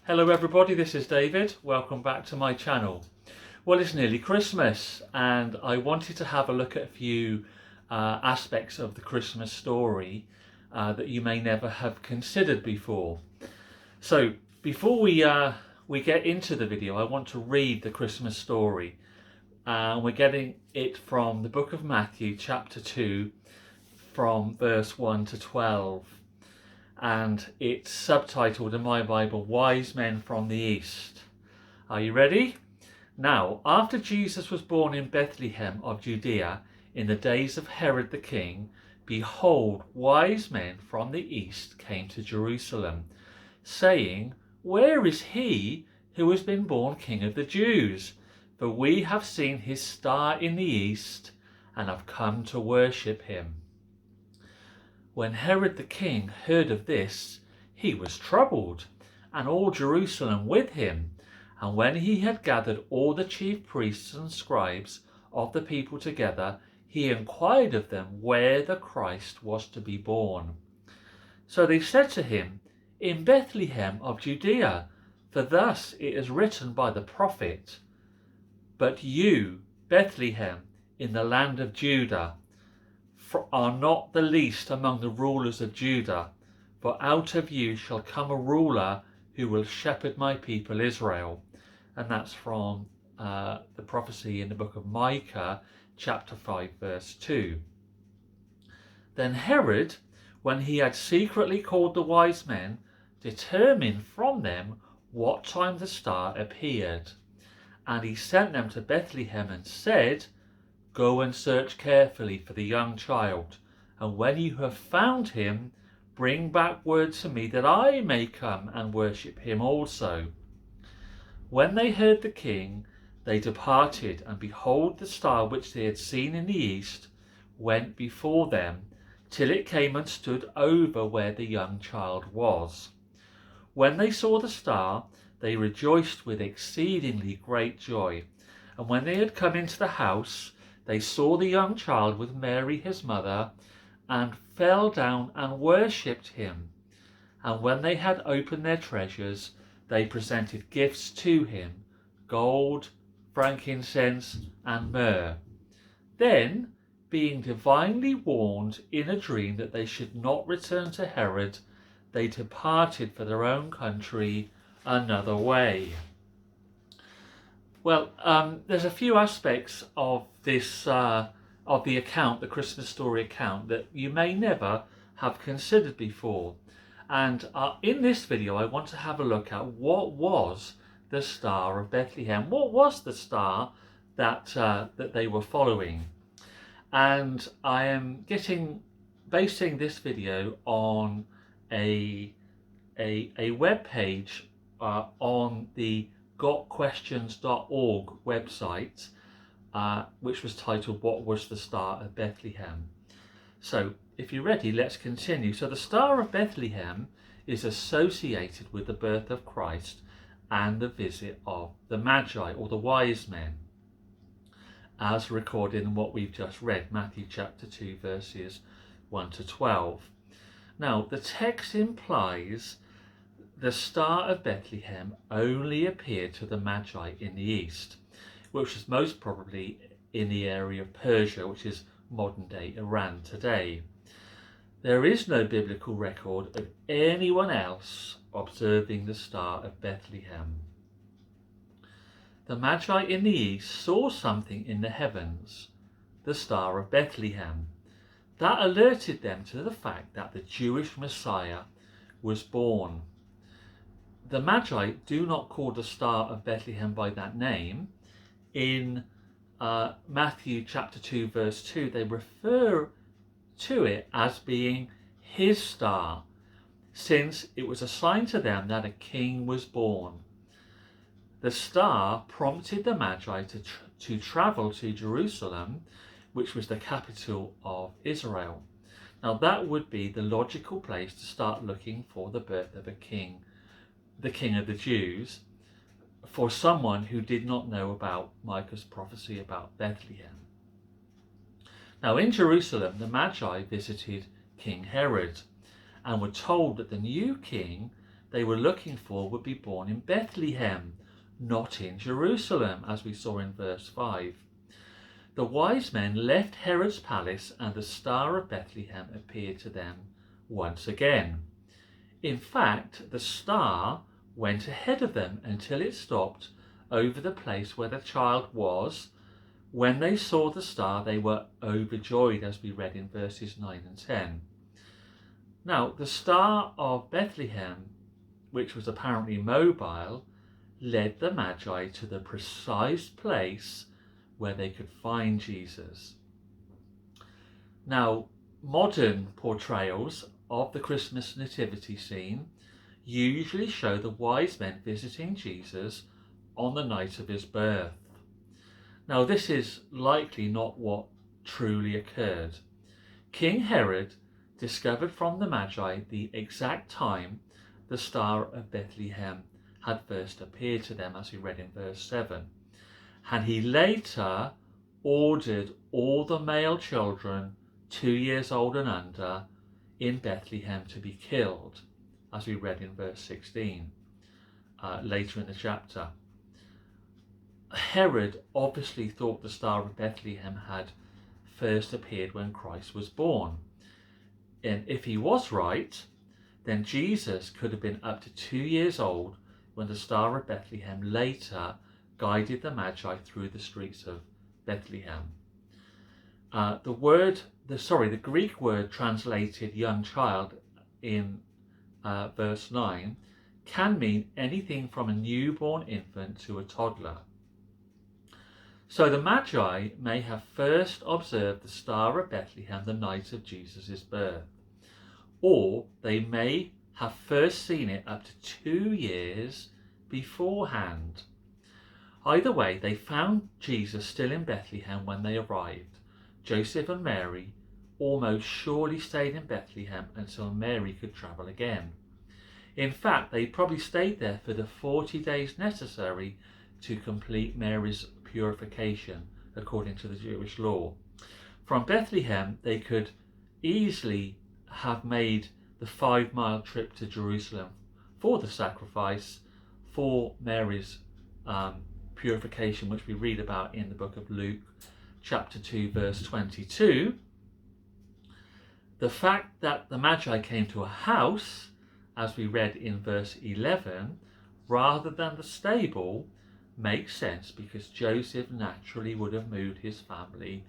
Hello everybody, this is David. Welcome back to my channel. Well, it's nearly Christmas and I wanted to have a look at a few aspects of the Christmas story that you may never have considered before. So before we get into the video, I want to read the Christmas story. We're getting it from the book of Matthew chapter 2 from verse 1 to 12. And it's subtitled in my Bible, Wise Men from the East. Are you ready? Now, after Jesus was born in Bethlehem of Judea in the days of Herod the king, behold, wise men from the east came to Jerusalem, saying, Where is he who has been born King of the Jews? For we have seen his star in the east and have come to worship him. When Herod the king heard of this, he was troubled, and all Jerusalem with him. And when he had gathered all the chief priests and scribes of the people together, he inquired of them where the Christ was to be born. So they said to him, In Bethlehem of Judea, for thus it is written by the prophet, But you, Bethlehem, in the land of Judah, are not the least among the rulers of Judah, for out of you shall come a ruler who will shepherd my people Israel. And that's from the prophecy in the book of Micah, chapter 5, verse 2. Then Herod, when he had secretly called the wise men, determined from them what time the star appeared. And he sent them to Bethlehem and said, Go and search carefully for the young child, and when you have found him, bring back word to me that I may come and worship him also. When they heard the king, they departed, and behold, the star which they had seen in the east went before them, till it came and stood over where the young child was. When they saw the star, they rejoiced with exceedingly great joy. And when they had come into the house, they saw the young child with Mary his mother, and fell down and worshipped him. And when they had opened their treasures, they presented gifts to him, gold, frankincense, and myrrh. Then, being divinely warned in a dream that they should not return to Herod, they departed for their own country another way. Well, there's a few aspects of this, of the account, the Christmas story account, that you may never have considered before. And in this video, I want to have a look at what was the Star of Bethlehem. What was the star that that they were following? And I am basing this video on a web page on the gotquestions.org website, which was titled What Was the Star of Bethlehem? So if you're ready, let's continue. So the Star of Bethlehem is associated with the birth of Christ and the visit of the Magi, or the wise men, as recorded in what we've just read, Matthew chapter 2 verses 1 to 12. Now the text implies the Star of Bethlehem only appeared to the Magi in the east, which is most probably in the area of Persia, which is modern-day Iran today. There is no biblical record of anyone else observing the Star of Bethlehem. The Magi in the east saw something in the heavens, the Star of Bethlehem. That alerted them to the fact that the Jewish Messiah was born. The Magi do not call the Star of Bethlehem by that name. In Matthew chapter 2 verse 2, they refer to it as being his star, since it was a sign to them that a king was born. The star prompted the Magi to travel to Jerusalem, which was the capital of Israel. Now that would be the logical place to start looking for the birth of a king, the King of the Jews, for someone who did not know about Micah's prophecy about Bethlehem. Now in Jerusalem, the Magi visited King Herod and were told that the new king they were looking for would be born in Bethlehem, not in Jerusalem, as we saw in verse 5. The wise men left Herod's palace, and the star of Bethlehem appeared to them once again. In fact, the star went ahead of them until it stopped over the place where the child was. When they saw the star, they were overjoyed, as we read in verses 9 and 10. Now, the star of Bethlehem, which was apparently mobile, led the Magi to the precise place where they could find Jesus. Now, modern portrayals of the Christmas nativity scene usually show the wise men visiting Jesus on the night of his birth. Now, this is likely not what truly occurred. King Herod discovered from the Magi the exact time the Star of Bethlehem had first appeared to them, as we read in verse 7. And he later ordered all the male children 2 years old and under in Bethlehem to be killed, as we read in verse 16 later in the chapter. Herod obviously thought the Star of Bethlehem had first appeared when Christ was born. And if he was right, then Jesus could have been up to 2 years old when the Star of Bethlehem later guided the Magi through the streets of Bethlehem. The Greek word translated young child in verse 9 can mean anything from a newborn infant to a toddler. So the Magi may have first observed the Star of Bethlehem the night of Jesus' birth, or they may have first seen it up to 2 years beforehand. Either way, they found Jesus still in Bethlehem when they arrived. Joseph and Mary almost surely stayed in Bethlehem until Mary could travel again. In fact, they probably stayed there for the 40 days necessary to complete Mary's purification according to the Jewish law. From Bethlehem, they could easily have made the 5-mile trip to Jerusalem for the sacrifice for Mary's purification, which we read about in the book of Luke, chapter 2, verse 22. The fact that the Magi came to a house, as we read in verse 11, rather than the stable, makes sense because Joseph naturally would have moved his family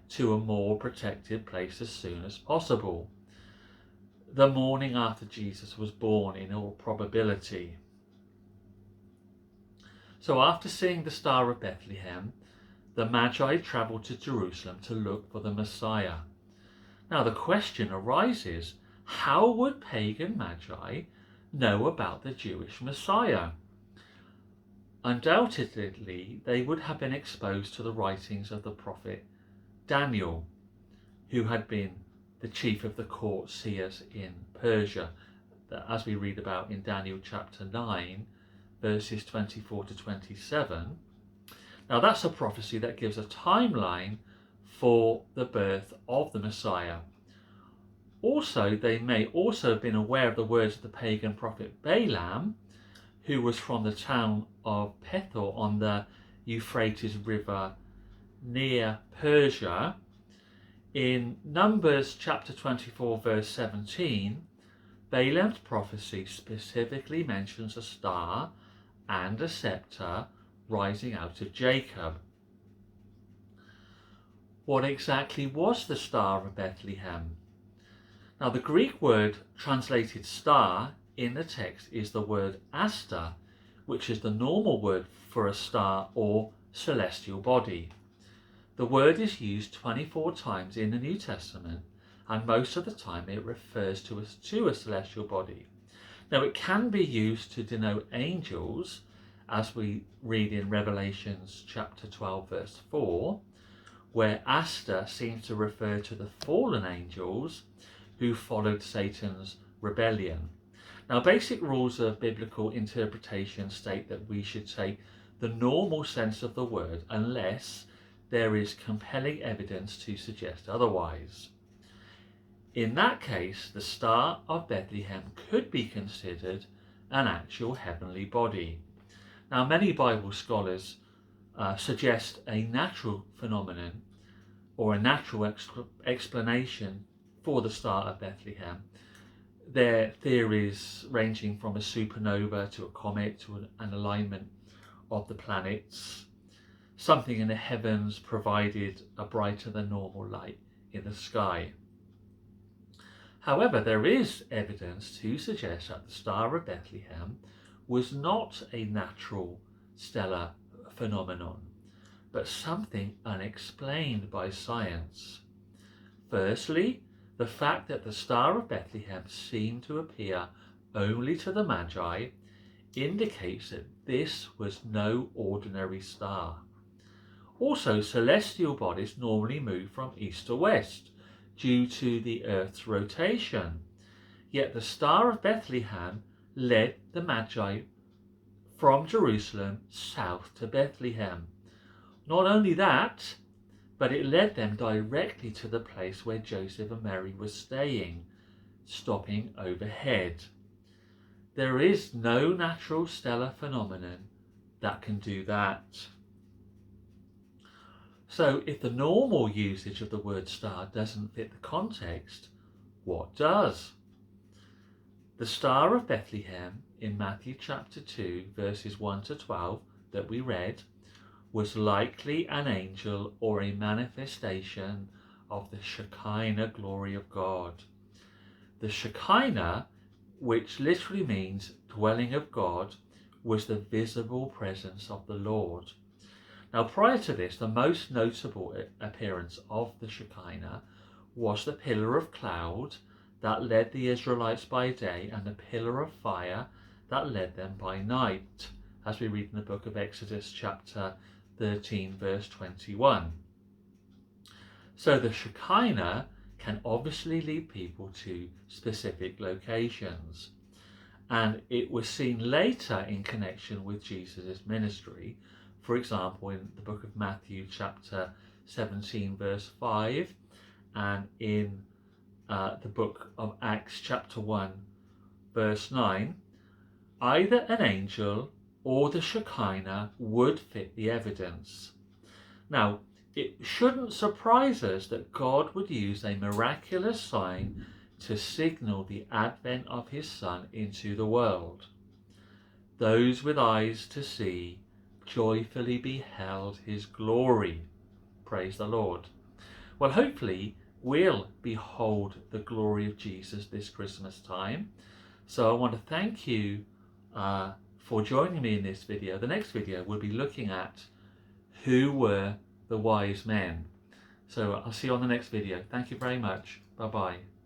to a more protected place as soon as possible, the morning after Jesus was born in all probability. So after seeing the Star of Bethlehem, the Magi travelled to Jerusalem to look for the Messiah. Now the question arises, how would pagan Magi know about the Jewish Messiah? Undoubtedly, they would have been exposed to the writings of the prophet Daniel, who had been the chief of the court seers in Persia, as we read about in Daniel chapter 9, verses 24 to 27. Now that's a prophecy that gives a timeline for the birth of the Messiah. Also, they may also have been aware of the words of the pagan prophet Balaam, who was from the town of Pethor on the Euphrates River near Persia. In Numbers chapter 24, verse 17, Balaam's prophecy specifically mentions a star and a scepter rising out of Jacob. What exactly was the Star of Bethlehem? Now, the Greek word translated star in the text is the word aster, which is the normal word for a star or celestial body. The word is used 24 times in the New Testament, and most of the time it refers to a celestial body. Now, it can be used to denote angels, as we read in Revelations chapter 12, verse 4, where Aster seems to refer to the fallen angels who followed Satan's rebellion. Now, basic rules of biblical interpretation state that we should take the normal sense of the word unless there is compelling evidence to suggest otherwise. In that case, the Star of Bethlehem could be considered an actual heavenly body. Now, many Bible scholars suggest a natural phenomenon or a natural explanation for the Star of Bethlehem. Their theories ranging from a supernova to a comet to an alignment of the planets. Something in the heavens provided a brighter than normal light in the sky. However, there is evidence to suggest that the Star of Bethlehem was not a natural stellar phenomenon, but something unexplained by science. Firstly, the fact that the Star of Bethlehem seemed to appear only to the Magi indicates that this was no ordinary star. Also, celestial bodies normally move from east to west due to the Earth's rotation. Yet the Star of Bethlehem led the Magi from Jerusalem south to Bethlehem. Not only that, but it led them directly to the place where Joseph and Mary were staying, stopping overhead. There is no natural stellar phenomenon that can do that. So if the normal usage of the word star doesn't fit the context, what does? The Star of Bethlehem in Matthew chapter 2 verses 1 to 12 that we read was likely an angel or a manifestation of the Shekinah glory of God. The Shekinah, which literally means dwelling of God, was the visible presence of the Lord. Now, prior to this, the most notable appearance of the Shekinah was the pillar of cloud that led the Israelites by day and the pillar of fire that led them by night, as we read in the book of Exodus chapter 13 verse 21. So the Shekinah can obviously lead people to specific locations, and it was seen later in connection with Jesus' ministry. For example, in the book of Matthew chapter 17 verse 5, and in the book of Acts chapter 1 verse 9, either an angel or the Shekinah would fit the evidence. Now, it shouldn't surprise us that God would use a miraculous sign to signal the advent of his Son into the world. Those with eyes to see joyfully beheld his glory. Praise the Lord. Well, hopefully we'll behold the glory of Jesus this Christmas time. So I want to thank you for joining me in this video. The next video we'll be looking at who were the wise men. So I'll see you on the next video. Thank you very much. Bye bye.